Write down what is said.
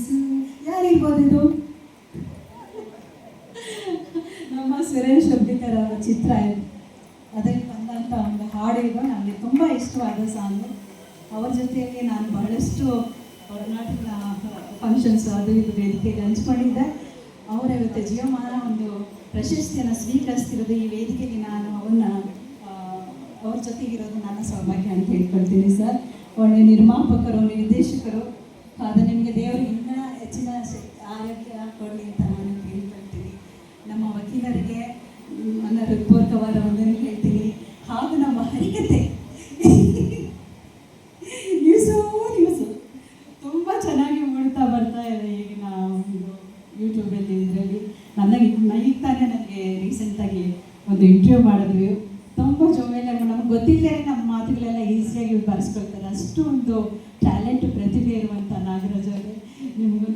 ಕನಸು. ಯಾರಿರ್ಬೋದು ಇದು? ನಮ್ಮ ಸುರೇಶ್ ಶಬ್ದಿಕರ್ ಅವರ ಚಿತ್ರ ಇದು. ಅದಕ್ಕೆ ಬಂದಂಥ ಒಂದು ಹಾಡು ಇದು ನನಗೆ ತುಂಬ ಇಷ್ಟವಾದ ಸಾಂಗು. ಅವ್ರ ಜೊತೆಯಲ್ಲಿ ನಾನು ಬಹಳಷ್ಟು ಕರ್ನಾಟಕ ಫಂಕ್ಷನ್ಸ್ ಅದು ಇದು ವೇದಿಕೆಗೆ ಹಂಚ್ಕೊಂಡಿದ್ದೆ. ಅವರ ಇವತ್ತು ಜೀವಮಾನ ಒಂದು ಪ್ರಶಸ್ತಿಯನ್ನು ಸ್ವೀಕರಿಸ್ತಿರೋದು ಈ ವೇದಿಕೆಗೆ ನಾನು ಅವ್ರ ಜೊತೆಗಿರೋದು ನನ್ನ ಸೌಭಾಗ್ಯ ಅಂತ ಹೇಳ್ಕೊಳ್ತೀನಿ ಸರ್. ಒಳ್ಳೆ ನಿರ್ಮಾಪಕರು, ನಿರ್ದೇಶಕರು ಆದ ನಿಮಗೆ ದೇವರು ಇನ್ನೂ ಹೆಚ್ಚಿನ ಆರೋಗ್ಯ ಕೊಡಲಿ ಅಂತ ನಾನು ಹೇಳ್ಕೊಳ್ತೀನಿ. ನಮ್ಮ ವಕೀಲರಿಗೆ ನನ್ನ ಹೃತ್ಪೂರ್ವಕವಾದ ವಂದನೆ ಹೇಳ್ತೀನಿ. ಹಾಗೂ ನಮ್ಮ ಹರಿಕತೆ ನ್ಯೂಸು ತುಂಬ ಚೆನ್ನಾಗಿ ಮೂಡ್ತಾ ಬರ್ತಾ ಇದೆ ಈಗಿನ ಒಂದು ಯೂಟ್ಯೂಬಲ್ಲಿ. ಇದರಲ್ಲಿ ಈಗ ತಾನೇ ನನಗೆ ರೀಸೆಂಟಾಗಿ ಒಂದು ಇಂಟರ್ವ್ಯೂ ಮಾಡಿದ್ವಿ. ತುಂಬ ಜೋವೆಲ್ಲ ನಮ್ಗೆ ಗೊತ್ತಿಲ್ಲದೆ ನಮ್ಮ ಮಾತುಗಳೆಲ್ಲ ಈಸಿಯಾಗಿ ಬರೆಸ್ಕೊಳ್ತಾರೆ. ಅಷ್ಟು ಒಂದು ಟ್ಯಾಲೆಂಟ್, ಪ್ರತಿಭೆ ಇರುವಂಥ ನಾಗರಾಜ್ ಅವರೇ, ನಿಮಗೂ